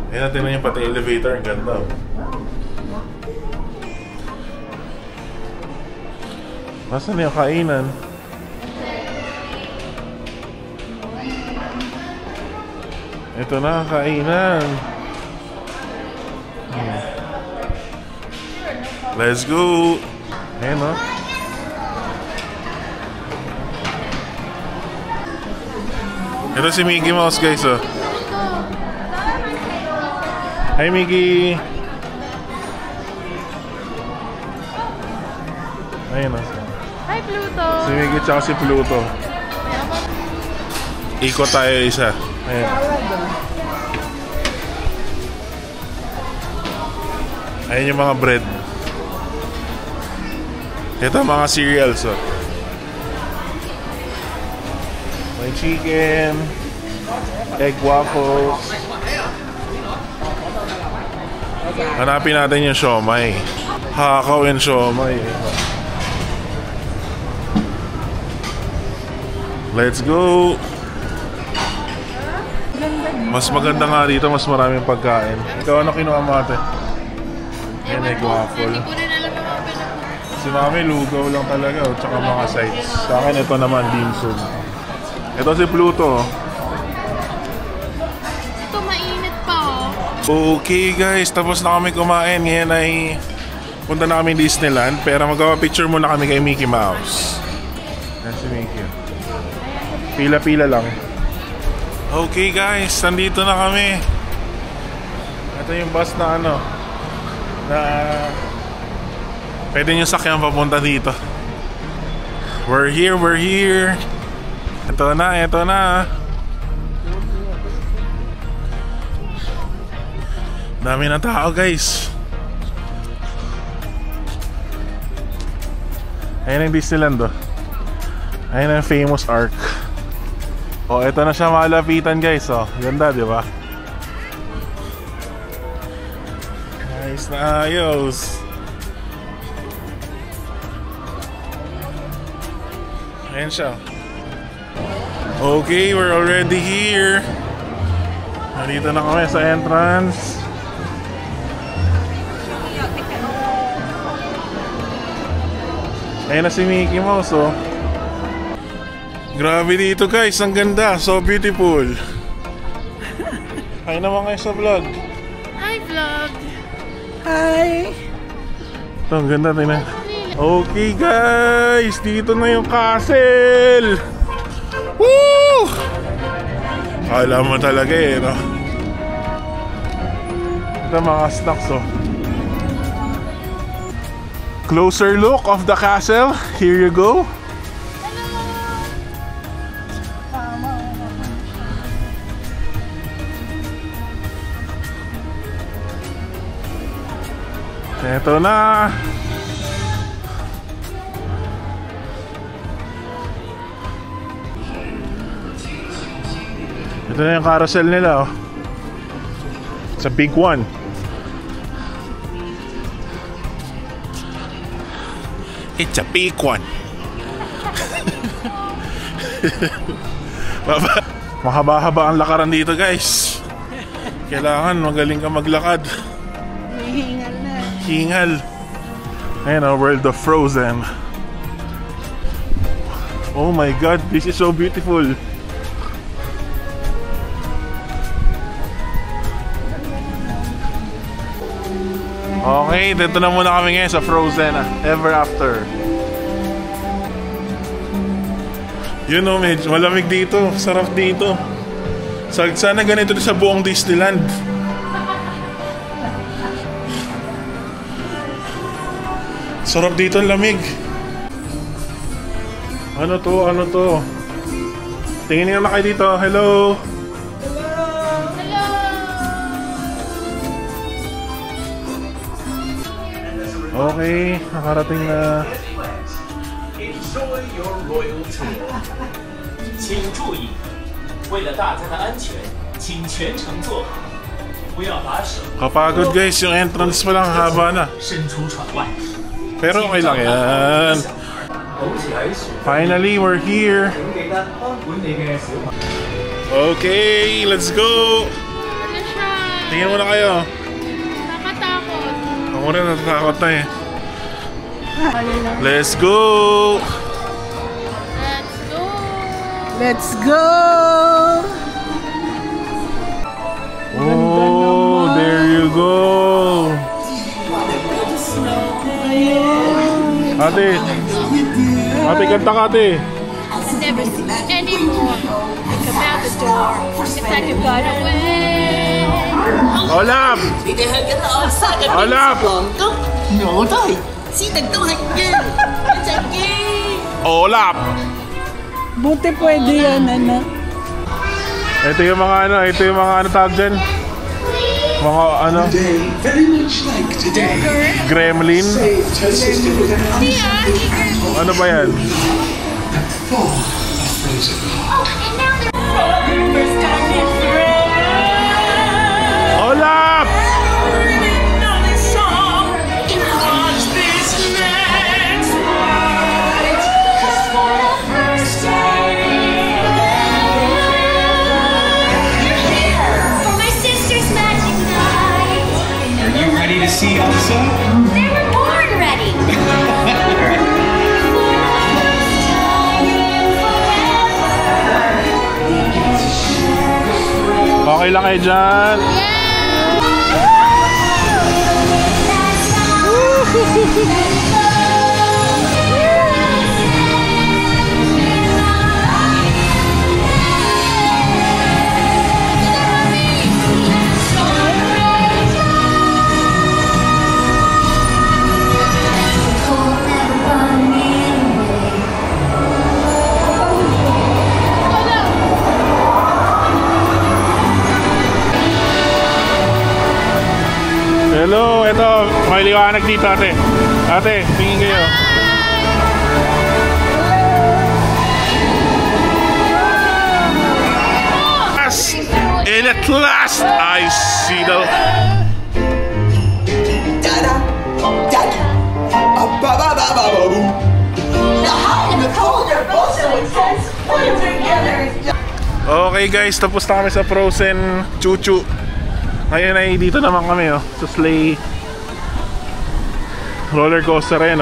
Ayan natin na yung pati elevator. Ang ganda. Nasaan na yung kainan? Ito na ang kainan. Let's go! Ayan o. Ito si Mickey Mouse guys oh. Hi Mickey! Ayan o. Hi Pluto! Si Mickey tsaka si Pluto. Ikot tayo isa. Ayan. Ayan yung mga bread. Ito mga cereals oh. May chicken, egg waffles. Hanapin natin yung siomai. Hakaw and siomai. Let's go! Mas maganda nga dito, mas maraming pagkain. Ikaw ano kinuha mo ate? Yan, egg waffle. Si mami, lugaw lang talaga, tsaka mga sides. Sa akin, ito naman, dim sum. Ito si Pluto. Ito, mainit pa oh. Okay guys, tapos na kami kumain. Ngayon ay punta na kami Disneyland. Pero magpapicture muna kami kay Mickey Mouse. Yan si Mickey. Pila-pila lang. Okay guys, nandito na kami. Ito yung bus na ano, na pwede nyo sakyan papunta dito. We're here, we're here. Ito na, ito na. Dami na tao guys. Ayan ang Disneyland oh. Ayan ang famous arc. Oh, ito na siya malapitan guys oh. Ganda, di ba? Nice na ayos. Ayan siya. Okay, we're already here. Nandito na kami sa entrance. Ayan na si Mickey Mouse oh. Grabe dito guys, ang ganda, so beautiful. Hi naman kayo sa vlog. Hi vlog. Hi. Ito, ang ganda, tingnan. Okay guys, dito na yung castle. Woo! Kala mo talaga eh, no? Ito mga snacks oh. Closer look of the castle. Here you go. Ito na. Ito na yung carousel nila oh. It's a big one. It's a big one. Mahaba-haba ang lakaran dito guys. Kailangan magaling ka maglakad. Hihingal na. Hingal. Ayan ang World of Frozen. Oh my god, this is so beautiful. Okay, dito na muna kami ngayon sa Frozen Ever After. Yun know, medyo malamig dito. Sarap dito. Sana ganito sa buong Disneyland. Sarap dito, lamig. Ano to? Ano to? Tingin nga na kayo dito. Hello! Hello! Okay, nakarating na. Enjoy your royal tour. 请注意，为了大家的安全，请全程坐好，不要把手 Kapagod guys, yung entrance pa lang haba na. 伸出窗外。 Pero okay lang yan. Finally, we're here. Okay, let's go. Ano siya? Tingin muna kayo. Nakatakot. Ako rin natatakot na eh. Let's go! Let's go! Let's go! Oh, there you go! Ate! Ate, kanta ka ate! Never see anymore. Think about the door. It's like you've gone away. Olaf! 你哋向緊我沙嘅好啦皇宮，我都係，斯迪都係嘅，一隻機。 Olaf! Buti pwede yan, ano? Ito yung mga ano, ito yung mga ano tawag dyan? Mga ano? Very much like today. Gremlin? Ano ba yan? For a frozen heart. Olaf! For my sister's magic night. Are you ready to see Elsa? They were born ready. Okay lang kayo dyan? Hello, ito, may liwanag dito ate. Ate, tingin kayo. And at last, I see the... Da-da, da-da, ba-ba-ba-ba-ba-boom. The hot and the cold are both so intense. Put them together. Okay guys, tapos na kami sa Frozen Chuchu. Ngayon ay dito naman kami sa sleigh roller coaster rin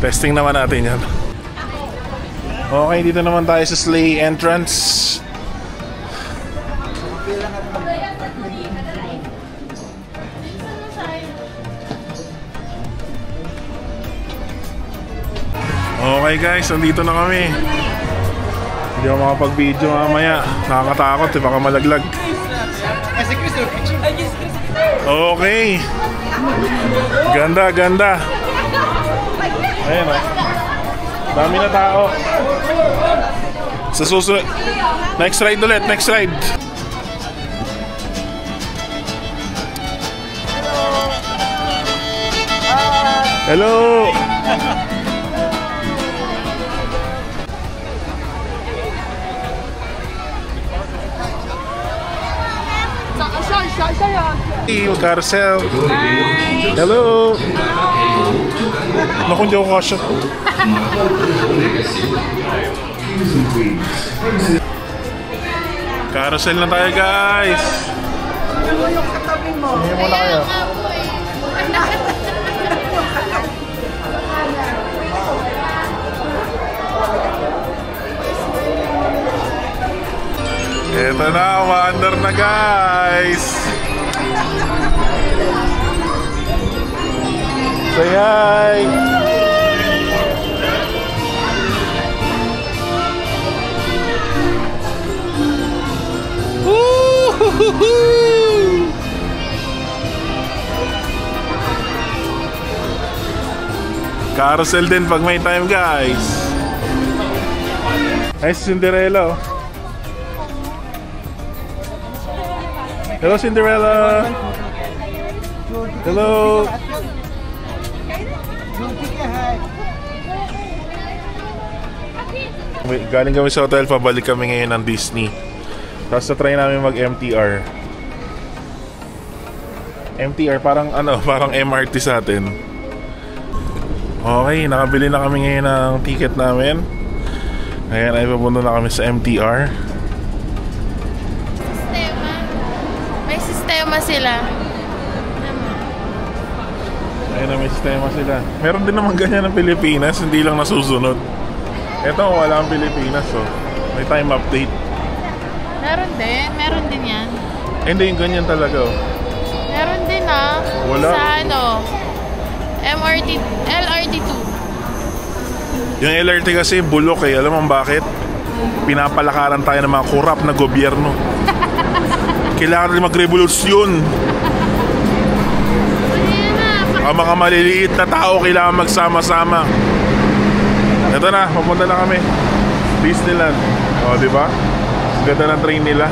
Testing naman natin yan. Okay, dito naman tayo sa sleigh entrance. Okay guys, nandito na kami. Hindi ako makapag-video mamaya. Nakakatakot baka malaglag. Okay. Ganda, ganda. Ayan dami na tao. Sa susunod. Next ride ulit, next ride. Hello. Carousel. Hello. Naku, hindi ako kasya. Carousel na tayo guys. Hindi mo na kayo. Ito na, wander na guys. Say hi. Carousel din pag may time guys. Ay, Cinderella. Hello Cinderella. Hello. Galing kami sa hotel, pabalik kami ngayon ng Disney. Tapos na-try namin mag-MTR. MTR parang parang MRT sa atin. Okay, nakabili na kami ngayon ng ticket namin. Ayan, ay papunta na kami sa MTR. sistema sila. Ayun na, may sistema sila. Meron din naman ganyan ng Pilipinas, hindi lang nasusunod. Ito, wala ang Pilipinas, so may time update. Meron din yan. Hindi, yung ganyan talaga, oh. Meron din ah. Wala. Sa ano, LRT2. Yung LRT kasi bulok eh, alam mo bakit? Pinapalakaran tayo ng mga korap na gobyerno. Kailangan rin magrevolusyon. Ang mga maliliit na tao kailangan magsama-sama. Ito na, papunta na kami. Disneyland. O, di ba? Ganda ng train nila.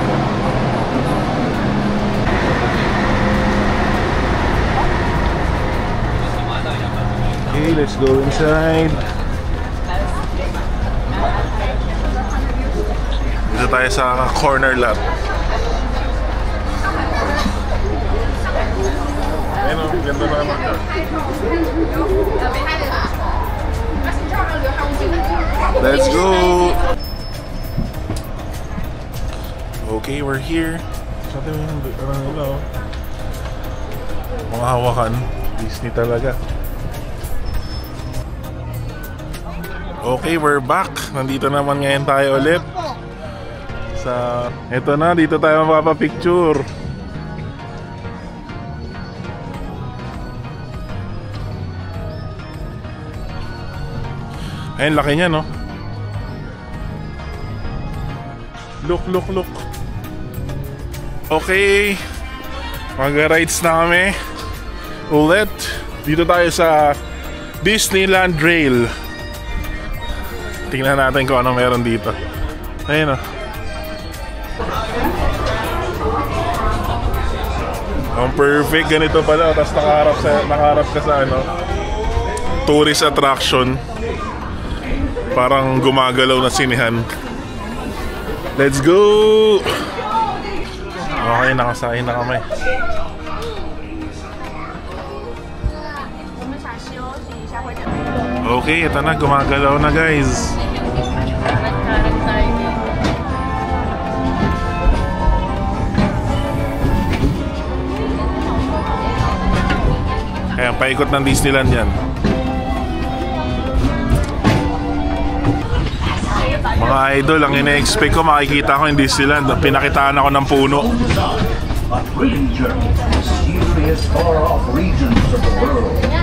Okay, let's go inside. Dito tayo sa corner lot. Ayun o, ganda na naman. Let's go! Okay, we're here. Sabi mo yung nila o. Mga hawakan. Disney talaga. Okay, we're back. Nandito naman ngayon tayo ulit. Ito na, dito tayo mapapapicture. Ayun, laki niya, no? Look. Okay. Mag-rides na kami ulit. Dito tayo sa Disneyland Rail. Tingnan natin kung anong meron dito. Ayun, oh. Ang perfect, ganito pala. Tapos nakaharap ka sa ano, tourist attraction. Parang gumagalaw na sinihan. Let's go! Okay, nakasahin na kami. Okay, ito na, gumagalaw na guys. Ayan, paikot ng Disneyland yan. Mga idol, ang ina-expect ko makikita ko yung Disneyland. Pinakitaan ako ng puno.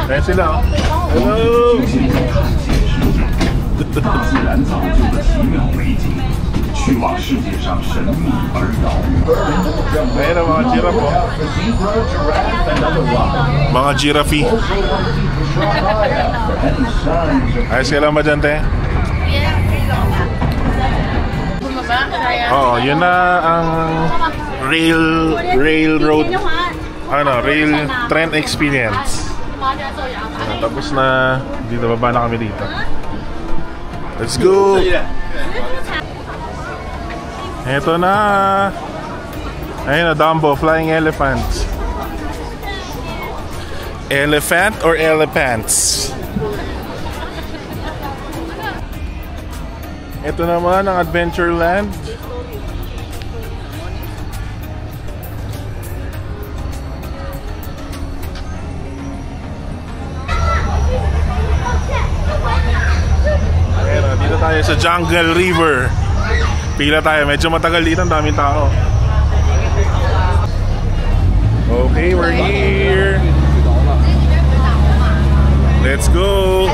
Ayan sila, oh. Hello! Ayan ang mga giraffe, oh. Mga giraffe. Ayos ka lang ba dyan, te? Oo, yun na ang railroad, rail train experience. Tapos na, dito baba na kami dito. Let's go! Eto na! Ayun na, Dumbo, flying elephant. Elephant or elephants? Ito naman ang Adventureland. Ayan, dito tayo sa Jungle River. Pila tayo, medyo matagal dito, ang daming tao. Okay, we're here. Let's go.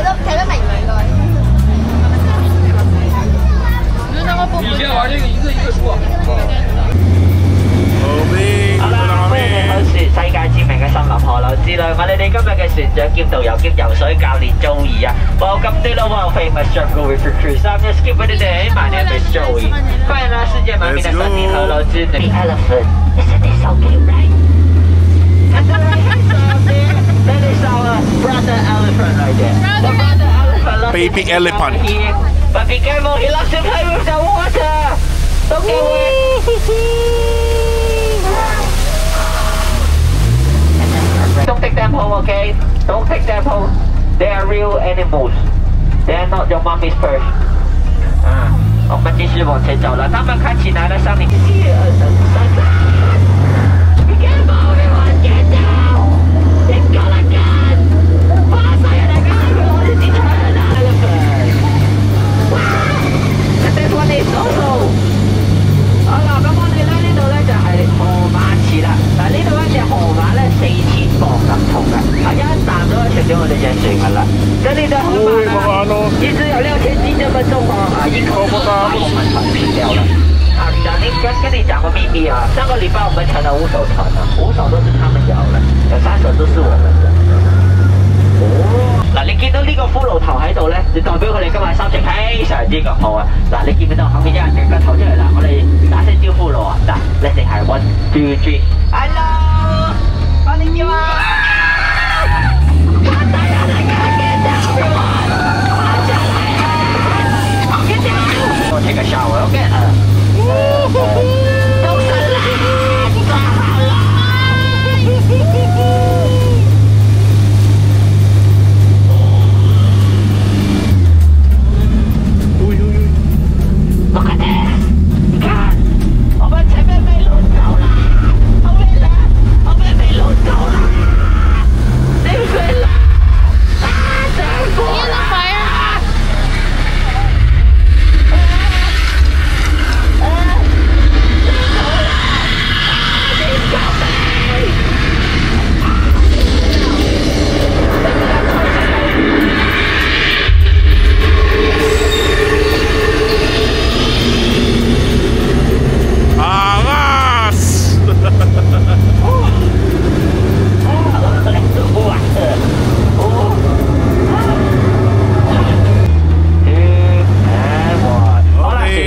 Okay, dito na kami. 世界知名嘅森林河流之旅，我哋今日嘅船長兼導遊兼游水教練 Joey 啊，Welcome to the world famous Jungle River Cruise. I'm your skipper today. My name is Joey. 歡迎啦，世界聞名嘅森林河流之旅。The elephant, isn't it so cute, right? That is our brother elephant right there. The brother elephant loves Baby elephant. But be careful, he loves to play with the water. Don't get wet. Don't take them home, okay? Don't take them home. They are real animals. They are not your mommy's purse. 我们继续往前走了。他们看起来呢，像你1、2、3、4。Be careful. 里讲个秘密啊，上个礼拜我们成了5艘船了，5艘都是他们摇的，有3艘都是我們嘅。哦，嗱，你見到呢個骷髏頭喺度咧，就代表佢哋今日心情非常之咁好啊！嗱，你見唔見到後面有人掟個頭出嚟啦？我哋打聲招呼咯喎，嗱，你哋係 1, 2, 3 ，Hello， こんにちは。我 take a shower, okay? 都是啦，做好了。Look at this， 你看，我們前面被擄走了，後面呢，我們被擄走了，溺水了，啊，政府啊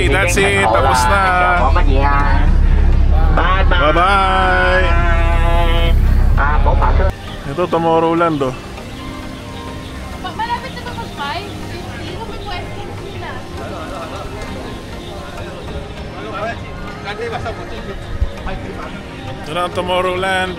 ！That's it, tapos na. Bye-bye. Ito, Tomorrowland, oh. Malapit na ba mag-5? Hindi ko may pwede sila. Ito na ang Tomorrowland.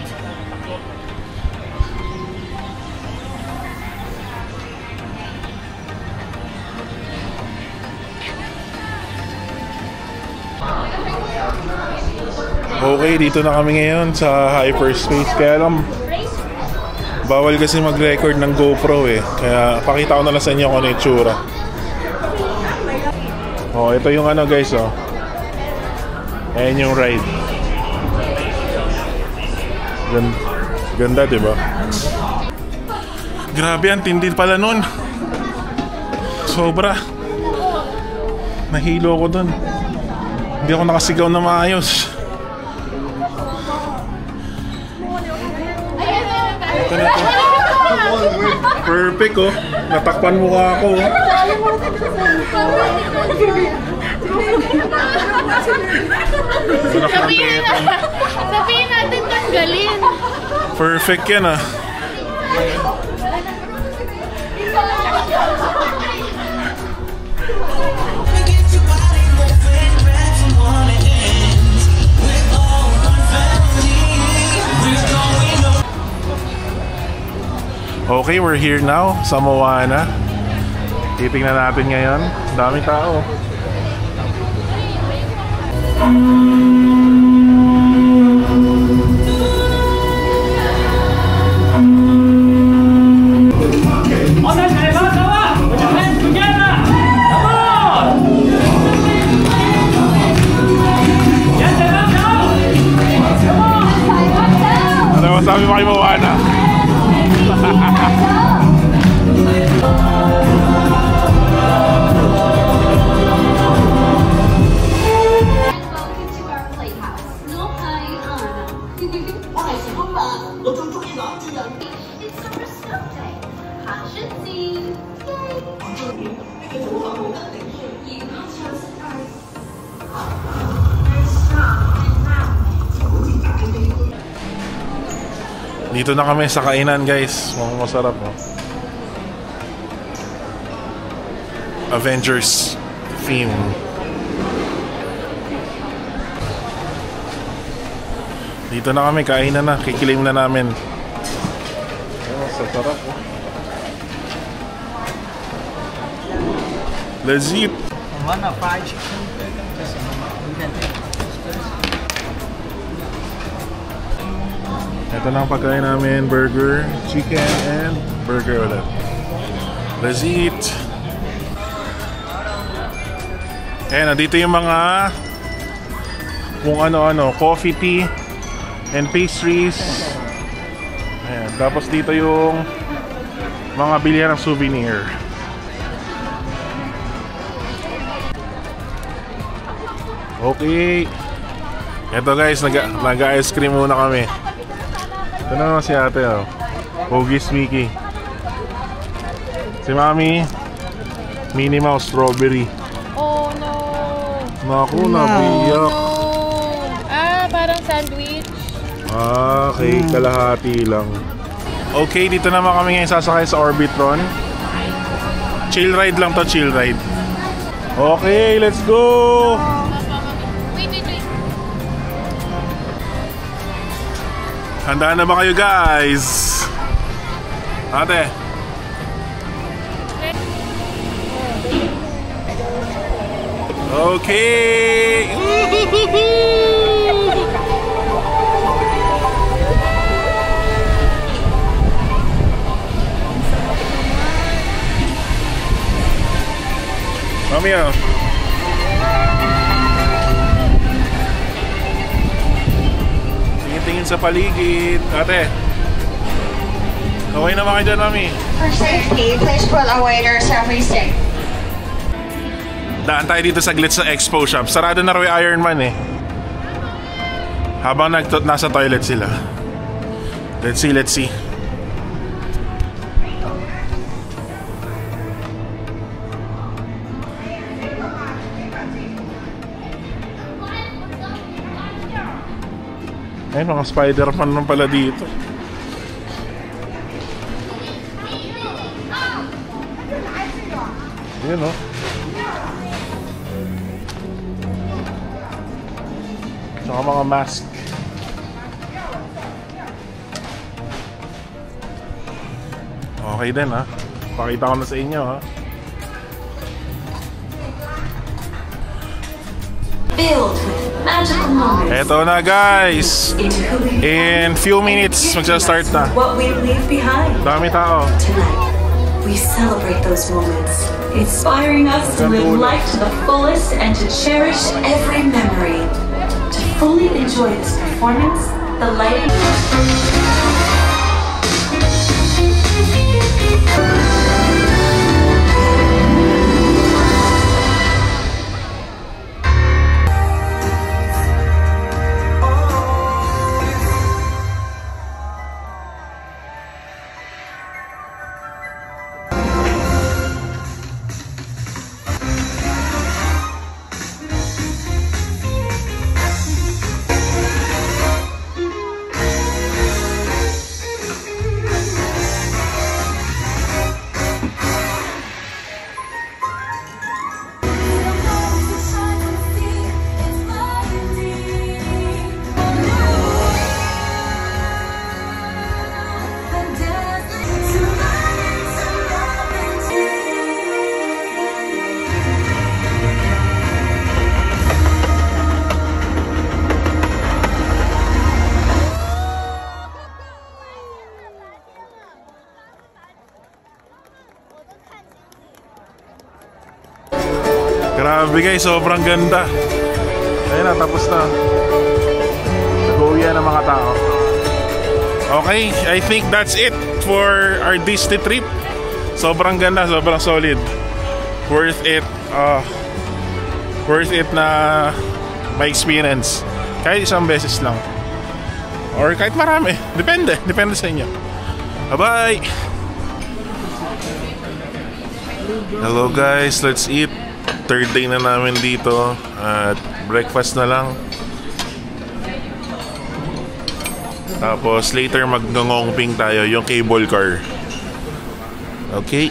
Okay, dito na kami ngayon sa hyperspace. Kaya lang, bawal kasi mag-record ng GoPro eh. Kaya pakita ko na lang sa inyo kung ano yung tsura. Oh, ito yung ano guys, oh. Ayan yung ride. Ganda, diba? Grabe, ang tindi pala nun. Sobra. Nahilo ko dun. Hindi ako nakasigaw na maayos. Ito na ito. Perfect, oh. Natakpan mukha ako, oh. Sabihin natin tanggalin. Perfect yan, ah. Okay, we're here now sa Moana. Titingnan natin ngayon. Daming tao. Ano masabi mo kay Moana? Dito na kami sa kainan, guys. Mukhang masarap, oh. Avengers theme. Dito na kami, kainan na. Kikilim na namin. Oh, sarap, oh. Let's eat. Fried chicken. Ito na ang pagkain namin, burger, chicken, and burger ulit. Let's eat! Ayan, nandito yung mga kung ano-ano, coffee, tea, and pastries. Ayan, tapos dito yung mga bilihan ng souvenir. Okay. Eto guys, nag-ice cream muna kami. Ito na naman si ate, oh. Huggies Mickey. Si Mami, Minnie Mouse Strawberry. Oh no. Naku, nabiyak. Parang sandwich. Okay, kalahati lang. Okay, dito naman kami ngayon sasakay sa Orbitron. Chill ride lang to, chill ride. Okay, let's go! Wait. Handa na ba kayo guys? Ate. Okay! Mami, oh. Tingin-tingin sa paligid. Ate. Okay naman kayo dyan, Mami. For safety, please put a waiter selfie stick. Daan tayo dito saglit sa Expo Shop. Sarado na raw yung Iron Man eh. Habang nasa toilet sila. Let's see. Ay, mga Spider-Man naman pala dito. Yun, oh. Tsaka mga mask. Okay din, ha. Pakita ko na sa inyo, ha. Eto na guys, in few minutes magsa-start na. Dami tao. We celebrate those moments, inspiring us to live life to the fullest and to cherish every memory. To fully enjoy this performance, the lighting. Grabe guys, sobrang ganda. Ayun na, tapos na. Nag-uwian ng mga tao. Okay, I think that's it for our Disney trip. Sobrang ganda, sobrang solid. Worth it. Worth it na my experience. Kahit isang beses lang. Or kahit marami. Depende sa inyo. Bye-bye! Hello guys, let's eat. Third day na namin dito at breakfast na lang. Tapos later mag-ngongping tayo yung cable car. Okay,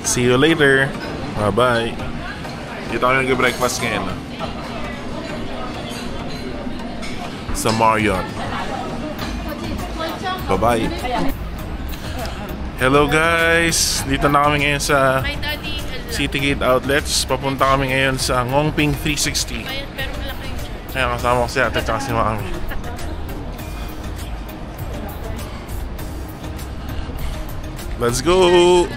see you later. Bye bye. Dito kami nag-breakfast ngayon sa Marriott. Bye bye. Hello guys, dito na kami ngayon sa Citygate Outlets. Papunta kami ngayon sa Ngongping 360. Ayan, kasama ko si ate at si Mami. Let's go!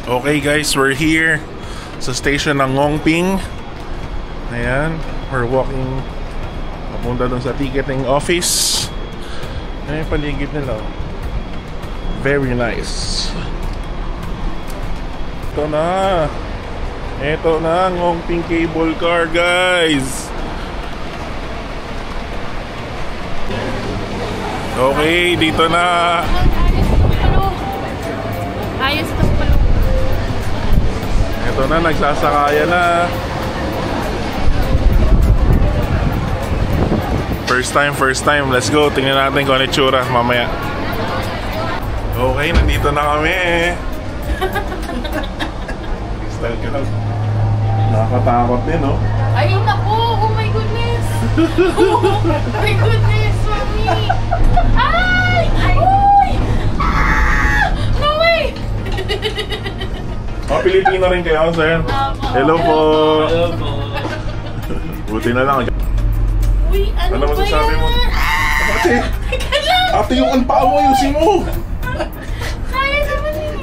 Okay guys, we're here sa station ng Ngongping. Ayan, we're walking papunta dun sa ticketing office. Ayan yung paligid nila. Very nice. Ito na, Ngongping cable car guys. Okay, dito na. Ayos ito palo. Ito na, nagsasakaya na. First time. Let's go. Tingnan natin kung ano itsura mamaya. Okay, nandito na kami. Style ka lang. Nakakatakot din, no? Ay, naku! Oh my goodness! Oh my goodness, mami! Ay! Uy! Ah! No way! Mga Pilipino rin kayo, sir. Hello po. Hello po. Buti na lang. Uy, ano ba masasabi yan? mo? Ate! Ate, yung anpaa mo, ayusin mo! Kaya naman yun.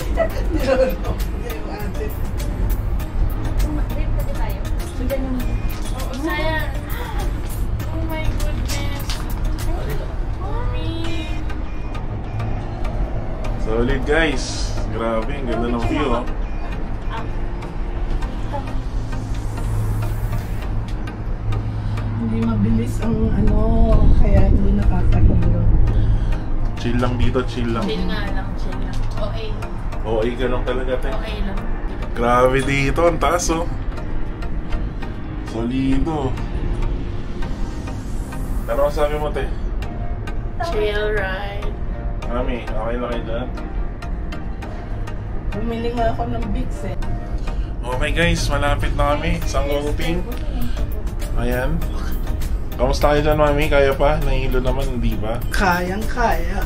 Oo, sayang. Oh my goodness. Mommy. Solid, guys. Grabe, ang ganda ng view, oh. Hindi mabilis ang ano, kaya hindi nakakahilo. Chill lang dito, chill lang. Chill nga lang, chill lang. Okay. Okay ka lang talaga, te. Okay lang. Grabe dito, ang taas, oh. Solido. Ano ang sabi mo, te? Chill ride. Mami, okay lang kayo dyan? Bumili nga ako ng Vicks eh. Okay guys, malapit na kami sa Ngongping. Ayan. Kamusta kayo dyan, mami? Kaya pa? Nahihilo naman, hindi ba? Kayang-kaya.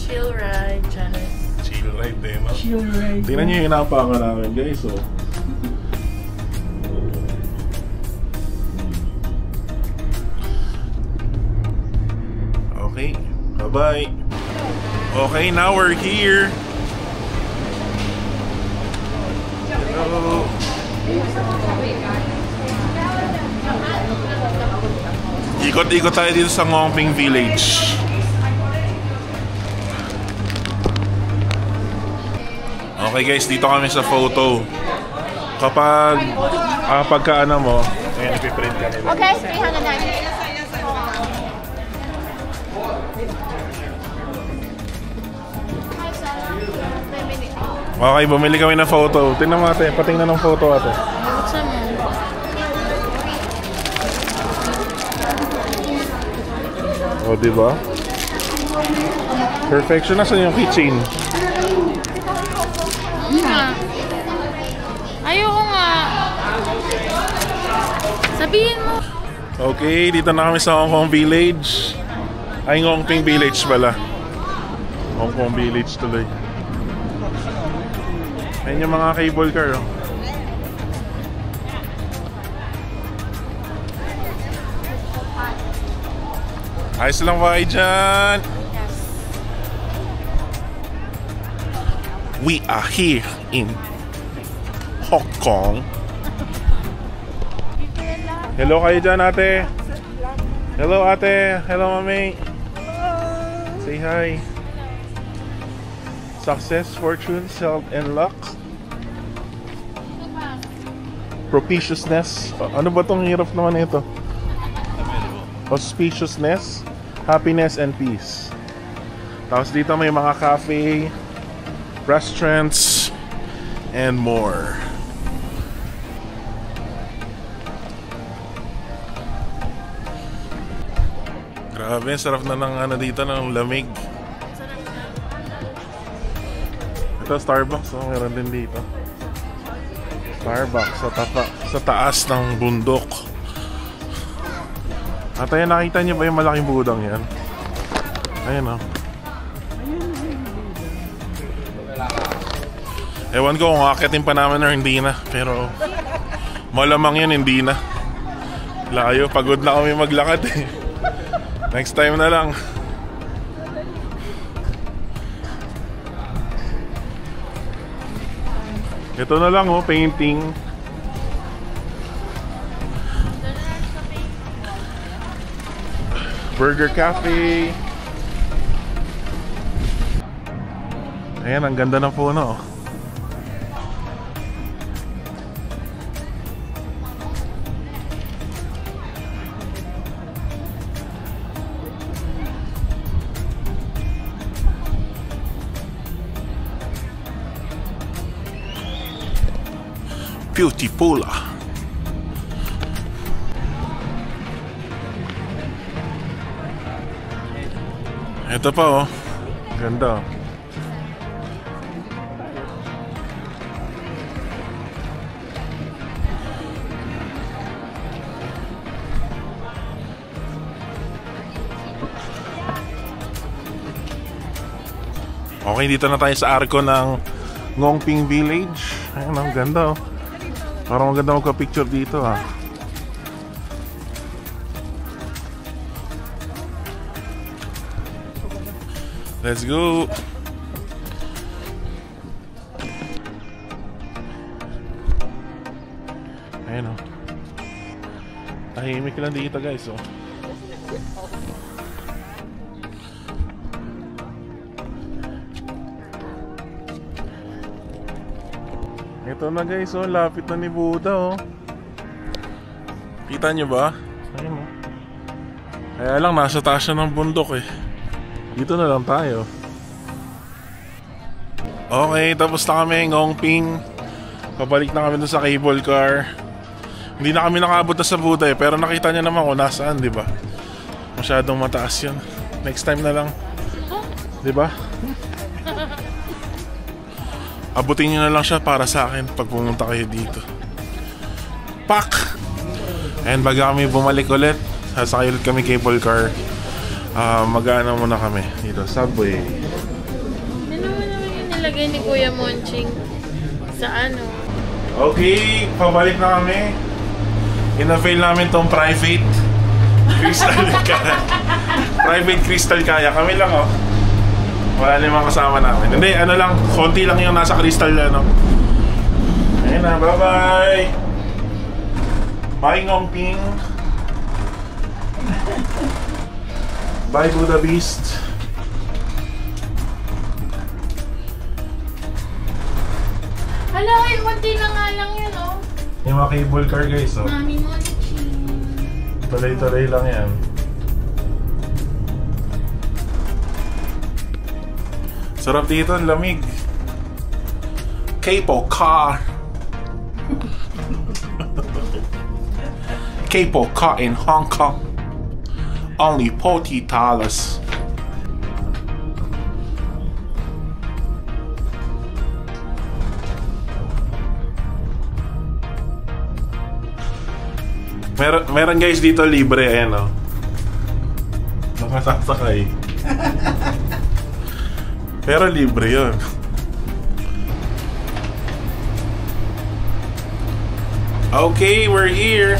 Chill ride, Janice. Chill ride din, no? Chill ride. Tingnan nyo yung inapakan namin, guys, oh. Okay, bye-bye. Okay, now we're here. Hello. Ikot-ikot tayo dito sa Ngongping Village. Okay guys, dito kami sa photo. Kapag pagkaano mo, ayan, ipiprint ka nila. Okay, 390. Okay, bumili kami ng photo. Tingnan mo ate, patingnan ng photo ate. Buksan mo. O, diba? Perfection. Nasaan yung keychain? Ayoko nga. Sabihin mo. Okay, dito na kami sa Hong Kong Village. Ay, Ngongping Village pala. Hong Kong Village tuloy. Ayan yung mga cable car, oh. Ayos lang ba kayo dyan? We are here in Hong Kong. Hello kayo dyan, ate. Hello, ate. Hello, mami. Say hi. Success, fortune, health, and luck. Propitiousness. Ano ba tong hirap naman ito? Auspiciousness, happiness, and peace. Tapos dito may mga cafe, restaurants, and more. Grabe, sarap na ng ano dito, ng lamig. Ito, Starbucks. Oh, meron din dito. Starbucks sa taas ng bundok. At ayan, nakita niyo ba yung malaking budang yan? Ayan, oh. Ewan ko kung akitin pa namin or hindi na. Pero malamang yan, hindi na. Layo, pagod na kami maglakad eh. Next time na lang. Ito na lang, oh, painting. Burger Cafe. Ayan, ang ganda ng puno, oh. Beautiful. Ito pa oh. Ganda. Okay, dito na tayo sa arko ng Ngongping Village. Ayun, ang ganda oh. Parang maganda magka-picture dito ah. Let's go. Ayun oh. Tahimik lang dito guys oh. Ito na guys oh, lapit na ni Buddha oh. Kita nyo ba? Ayun oh. Kaya lang nasa taas siya ng bundok eh. Dito na lang tayo. Okay, tapos na kami Ngongping. Pabalik na kami dun sa cable car. Hindi na kami nakabot na sa Buddha eh. Pero nakita niya naman kung nasaan, di ba? Masyadong mataas yun. Next time na lang. Di ba? Abutin nyo na lang siya para sa akin pag pumunta kayo dito. Pak! And baga kami bumalik ulit, sasakay ulit kami cable car. Mag-ano muna kami dito, subway. Ano naman yung nilagay ni Kuya Monching sa ano? Okay, pabalik na kami. Ina-fail namin tong private crystal kaya. Private crystal kaya. Kami lang oh. Wala namang kasama namin. Hindi, ano lang, konti lang yung nasa crystal ano. Ayun na, bye-bye. Bye Ngongping. Bye Buddha Beast. Hala, ay, konti na nga lang yun oh. Yung mga cable car guys oh. Mami Monching. Talay-talay lang yan. Sarap dito, ang lamig. Cable car. Cable car in Hong Kong. Only $40. Meron guys dito libre, ayan o. Nakasasakay. Pero libre yun. Okay, we're here.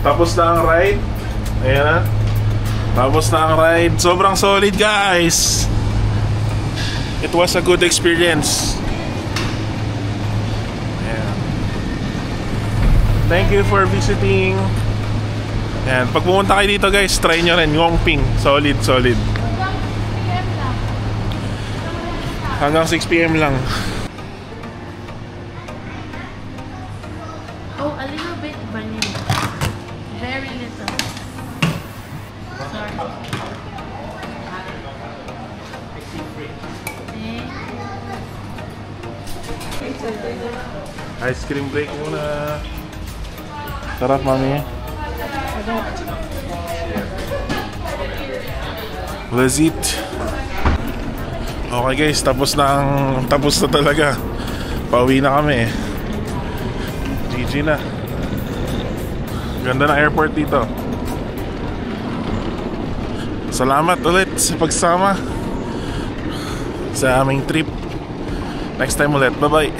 Tapos na ang ride. Ayan na. Tapos na ang ride. Sobrang solid guys. It was a good experience. Ayan. Thank you for visiting. Ayan. Pag pumunta kayo dito guys, try nyo rin Ngongping. Solid, solid. Hanggang 6 PM lang. Oh, a little bit vanilla. Very little. Sorry. Ice cream break muna. Sarap mami. Was it? Okay guys, tapos na talaga. Pauwi na kami. GG na. Ganda ng airport dito. Salamat ulit sa pagsama sa aming trip. Next time ulit. Bye bye.